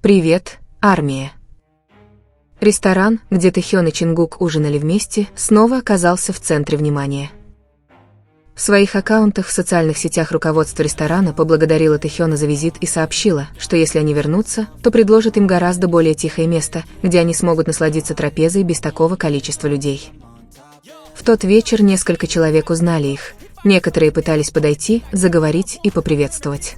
Привет, армия. Ресторан, где Тэхён и Чингук ужинали вместе, снова оказался в центре внимания. В своих аккаунтах в социальных сетях руководство ресторана поблагодарило Тэхёна за визит и сообщило, что если они вернутся, то предложат им гораздо более тихое место, где они смогут насладиться трапезой без такого количества людей. В тот вечер несколько человек узнали их, некоторые пытались подойти, заговорить и поприветствовать.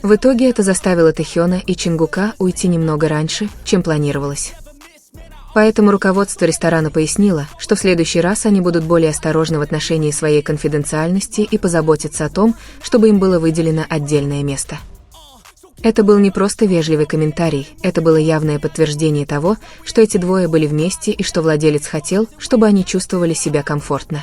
В итоге это заставило Тэхёна и Чингука уйти немного раньше, чем планировалось. Поэтому руководство ресторана пояснило, что в следующий раз они будут более осторожны в отношении своей конфиденциальности и позаботятся о том, чтобы им было выделено отдельное место. Это был не просто вежливый комментарий, это было явное подтверждение того, что эти двое были вместе и что владелец хотел, чтобы они чувствовали себя комфортно.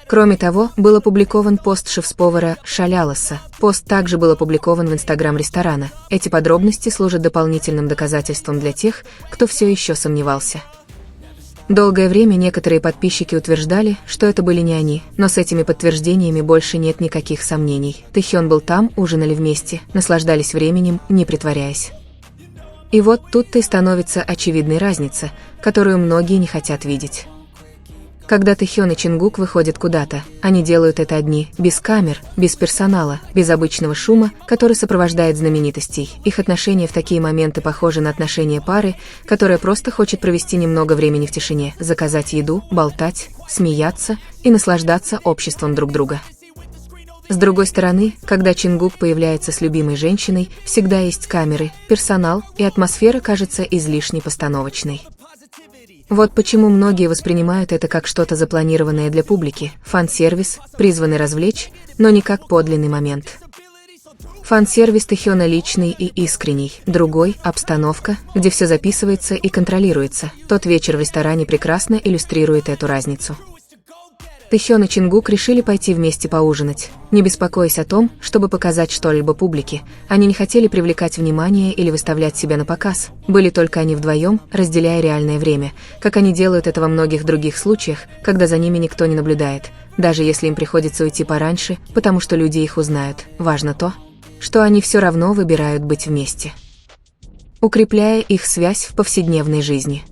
Кроме того, был опубликован пост шеф-повара Шалялоса. Пост также был опубликован в Инстаграм ресторана. Эти подробности служат дополнительным доказательством для тех, кто все еще сомневался. Долгое время некоторые подписчики утверждали, что это были не они, но с этими подтверждениями больше нет никаких сомнений. Тэхён был там, ужинали вместе, наслаждались временем, не притворяясь. И вот тут-то и становится очевидной разница, которую многие не хотят видеть. Когда Тэхён и Чингук выходят куда-то, они делают это одни, без камер, без персонала, без обычного шума, который сопровождает знаменитостей. Их отношения в такие моменты похожи на отношения пары, которая просто хочет провести немного времени в тишине, заказать еду, болтать, смеяться и наслаждаться обществом друг друга. С другой стороны, когда Чингук появляется с любимой женщиной, всегда есть камеры, персонал, и атмосфера кажется излишне постановочной. Вот почему многие воспринимают это как что-то запланированное для публики, фан-сервис, призванный развлечь, но не как подлинный момент. Фан-сервис Тэхёна личный и искренний, другой – обстановка, где все записывается и контролируется. Тот вечер в ресторане прекрасно иллюстрирует эту разницу. Тэхён и Чингук решили пойти вместе поужинать, не беспокоясь о том, чтобы показать что-либо публике. Они не хотели привлекать внимание или выставлять себя на показ. Были только они вдвоем, разделяя реальное время, как они делают это во многих других случаях, когда за ними никто не наблюдает, даже если им приходится уйти пораньше, потому что люди их узнают. Важно то, что они все равно выбирают быть вместе, укрепляя их связь в повседневной жизни.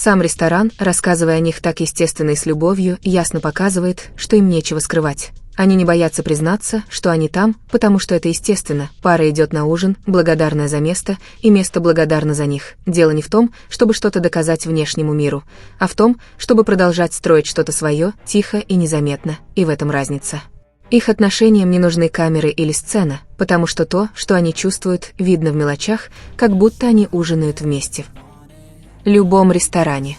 Сам ресторан, рассказывая о них так естественно и с любовью, ясно показывает, что им нечего скрывать. Они не боятся признаться, что они там, потому что это естественно. Пара идет на ужин, благодарная за место, и место благодарно за них. Дело не в том, чтобы что-то доказать внешнему миру, а в том, чтобы продолжать строить что-то свое, тихо и незаметно, и в этом разница. Их отношениям не нужны камеры или сцена, потому что то, что они чувствуют, видно в мелочах, как будто они ужинают вместе. В любом ресторане.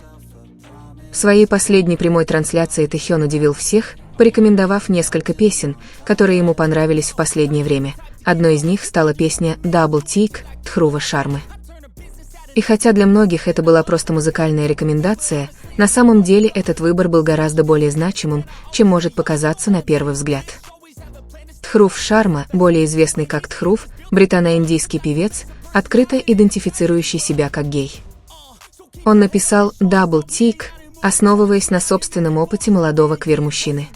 В своей последней прямой трансляции Тэхён удивил всех, порекомендовав несколько песен, которые ему понравились в последнее время. Одной из них стала песня «Double Take» Тхрува Шармы. И хотя для многих это была просто музыкальная рекомендация, на самом деле этот выбор был гораздо более значимым, чем может показаться на первый взгляд. Тхрув Шарма, более известный как Тхрув, британо-индийский певец, открыто идентифицирующий себя как гей. Он написал «Double Take», основываясь на собственном опыте молодого квир-мужчины.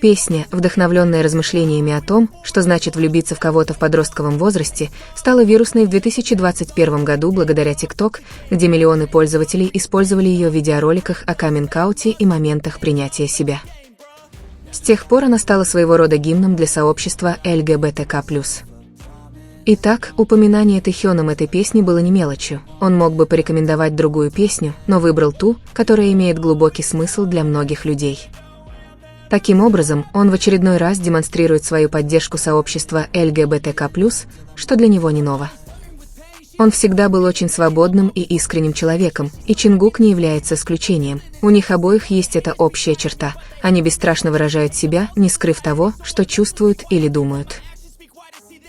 Песня, вдохновленная размышлениями о том, что значит влюбиться в кого-то в подростковом возрасте, стала вирусной в 2021 году благодаря TikTok, где миллионы пользователей использовали ее в видеороликах о каминг-ауте и моментах принятия себя. С тех пор она стала своего рода гимном для сообщества ЛГБТК+. Итак, упоминание Тэхёном этой песни было не мелочью. Он мог бы порекомендовать другую песню, но выбрал ту, которая имеет глубокий смысл для многих людей. Таким образом, он в очередной раз демонстрирует свою поддержку сообщества ЛГБТК+, что для него не ново. Он всегда был очень свободным и искренним человеком, и Чингук не является исключением. У них обоих есть эта общая черта. Они бесстрашно выражают себя, не скрыв того, что чувствуют или думают.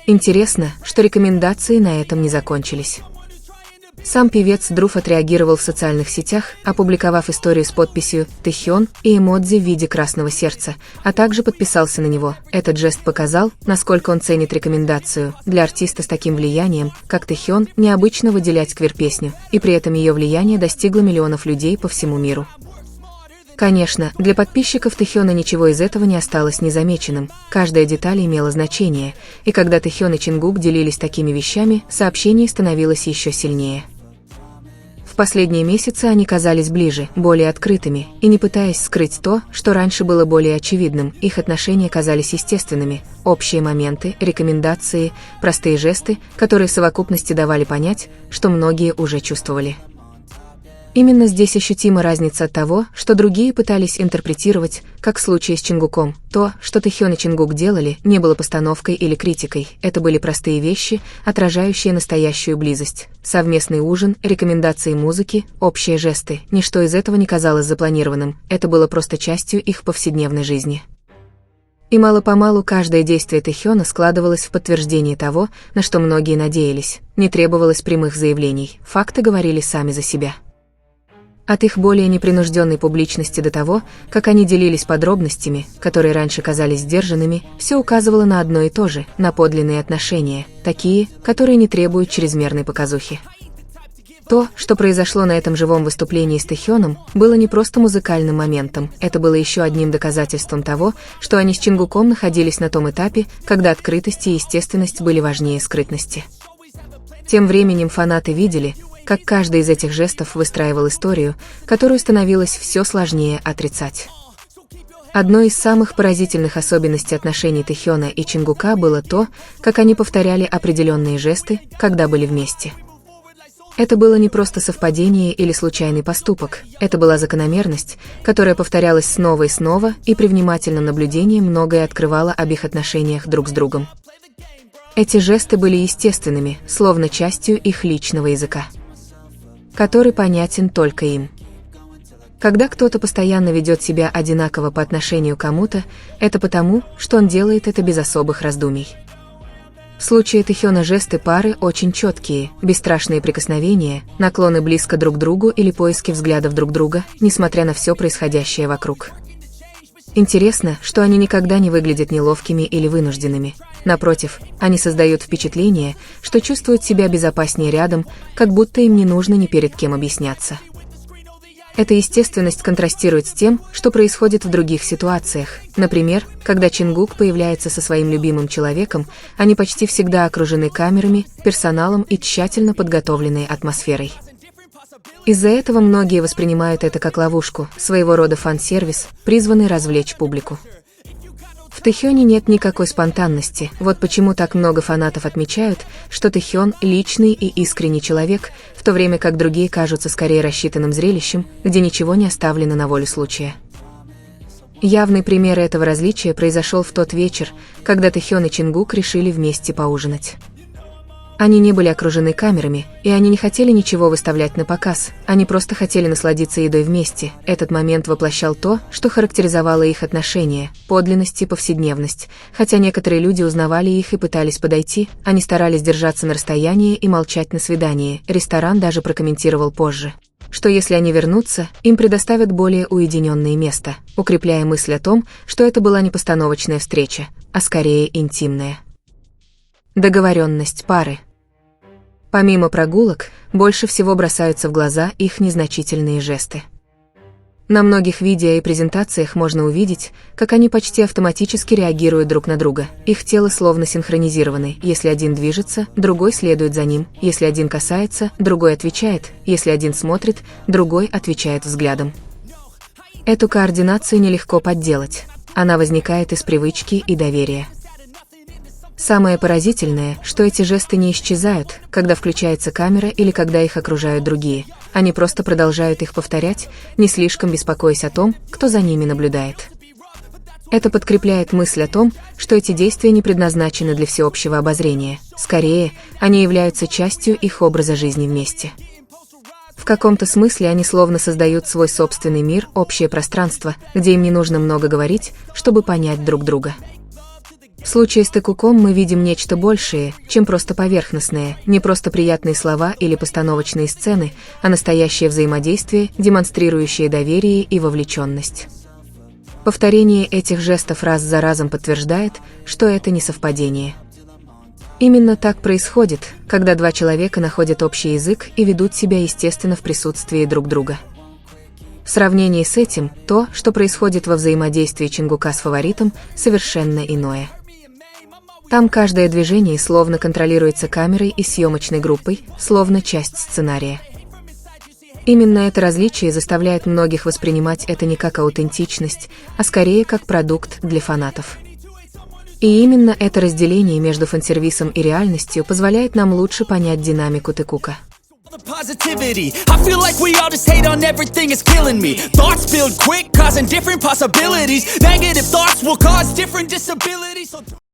Интересно, что рекомендации на этом не закончились. Сам певец Друв отреагировал в социальных сетях, опубликовав историю с подписью «Тэхён» и эмодзи в виде красного сердца, а также подписался на него. Этот жест показал, насколько он ценит рекомендацию. Для артиста с таким влиянием, как Тэхён, необычно выделять квир-песню, и при этом ее влияние достигло миллионов людей по всему миру. Конечно, для подписчиков Тэхёна ничего из этого не осталось незамеченным, каждая деталь имела значение, и когда Тэхён и Чингук делились такими вещами, сообщение становилось еще сильнее. В последние месяцы они казались ближе, более открытыми, и не пытаясь скрыть то, что раньше было более очевидным, их отношения казались естественными, общие моменты, рекомендации, простые жесты, которые в совокупности давали понять, что многие уже чувствовали. Именно здесь ощутима разница от того, что другие пытались интерпретировать, как в случае с Чингуком. То, что Тэхён и Чингук делали, не было постановкой или критикой, это были простые вещи, отражающие настоящую близость. Совместный ужин, рекомендации музыки, общие жесты, ничто из этого не казалось запланированным, это было просто частью их повседневной жизни. И мало-помалу каждое действие Тэхёна складывалось в подтверждение того, на что многие надеялись, не требовалось прямых заявлений, факты говорили сами за себя. От их более непринужденной публичности до того, как они делились подробностями, которые раньше казались сдержанными, все указывало на одно и то же, на подлинные отношения, такие, которые не требуют чрезмерной показухи. То, что произошло на этом живом выступлении с Тэхёном, было не просто музыкальным моментом, это было еще одним доказательством того, что они с Чингуком находились на том этапе, когда открытость и естественность были важнее скрытности. Тем временем фанаты видели, как каждый из этих жестов выстраивал историю, которую становилось все сложнее отрицать. Одной из самых поразительных особенностей отношений Тэхёна и Чингука было то, как они повторяли определенные жесты, когда были вместе. Это было не просто совпадение или случайный поступок, это была закономерность, которая повторялась снова и снова, и при внимательном наблюдении многое открывало об их отношениях друг с другом. Эти жесты были естественными, словно частью их личного языка, который понятен только им. Когда кто-то постоянно ведет себя одинаково по отношению к кому-то, это потому, что он делает это без особых раздумий. В случае Тэхёна жесты пары очень четкие, бесстрашные прикосновения, наклоны близко друг к другу или поиски взглядов друг друга, несмотря на все происходящее вокруг. Интересно, что они никогда не выглядят неловкими или вынужденными. Напротив, они создают впечатление, что чувствуют себя безопаснее рядом, как будто им не нужно ни перед кем объясняться. Эта естественность контрастирует с тем, что происходит в других ситуациях. Например, когда Чингук появляется со своим любимым человеком, они почти всегда окружены камерами, персоналом и тщательно подготовленной атмосферой. Из-за этого многие воспринимают это как ловушку, своего рода фан-сервис, призванный развлечь публику. В Тэхёне нет никакой спонтанности, вот почему так много фанатов отмечают, что Тэхён – личный и искренний человек, в то время как другие кажутся скорее рассчитанным зрелищем, где ничего не оставлено на волю случая. Явный пример этого различия произошел в тот вечер, когда Тэхён и Чингук решили вместе поужинать. Они не были окружены камерами, и они не хотели ничего выставлять на показ, они просто хотели насладиться едой вместе. Этот момент воплощал то, что характеризовало их отношения, подлинность и повседневность. Хотя некоторые люди узнавали их и пытались подойти, они старались держаться на расстоянии и молчать на свидании. Ресторан даже прокомментировал позже, что если они вернутся, им предоставят более уединенное место, укрепляя мысль о том, что это была не постановочная встреча, а скорее интимная. Договоренность пары. Помимо прогулок, больше всего бросаются в глаза их незначительные жесты. На многих видео и презентациях можно увидеть, как они почти автоматически реагируют друг на друга. Их тело словно синхронизированы. Если один движется, другой следует за ним. Если один касается, другой отвечает. Если один смотрит, другой отвечает взглядом. Эту координацию нелегко подделать. Она возникает из привычки и доверия. Самое поразительное, что эти жесты не исчезают, когда включается камера или когда их окружают другие. Они просто продолжают их повторять, не слишком беспокоясь о том, кто за ними наблюдает. Это подкрепляет мысль о том, что эти действия не предназначены для всеобщего обозрения. Скорее, они являются частью их образа жизни вместе. В каком-то смысле они словно создают свой собственный мир, общее пространство, где им не нужно много говорить, чтобы понять друг друга. В случае с Тэкуком мы видим нечто большее, чем просто поверхностное, не просто приятные слова или постановочные сцены, а настоящее взаимодействие, демонстрирующее доверие и вовлеченность. Повторение этих жестов раз за разом подтверждает, что это не совпадение. Именно так происходит, когда два человека находят общий язык и ведут себя естественно в присутствии друг друга. В сравнении с этим, то, что происходит во взаимодействии Чингука с фаворитом, совершенно иное. Там каждое движение словно контролируется камерой и съемочной группой, словно часть сценария. Именно это различие заставляет многих воспринимать это не как аутентичность, а скорее как продукт для фанатов. И именно это разделение между фан-сервисом и реальностью позволяет нам лучше понять динамику Тэкука. Positivity. I feel like we all just hate on everything, it's killing me. Thoughts build quick, causing different possibilities. Negative thoughts will cause different disabilities.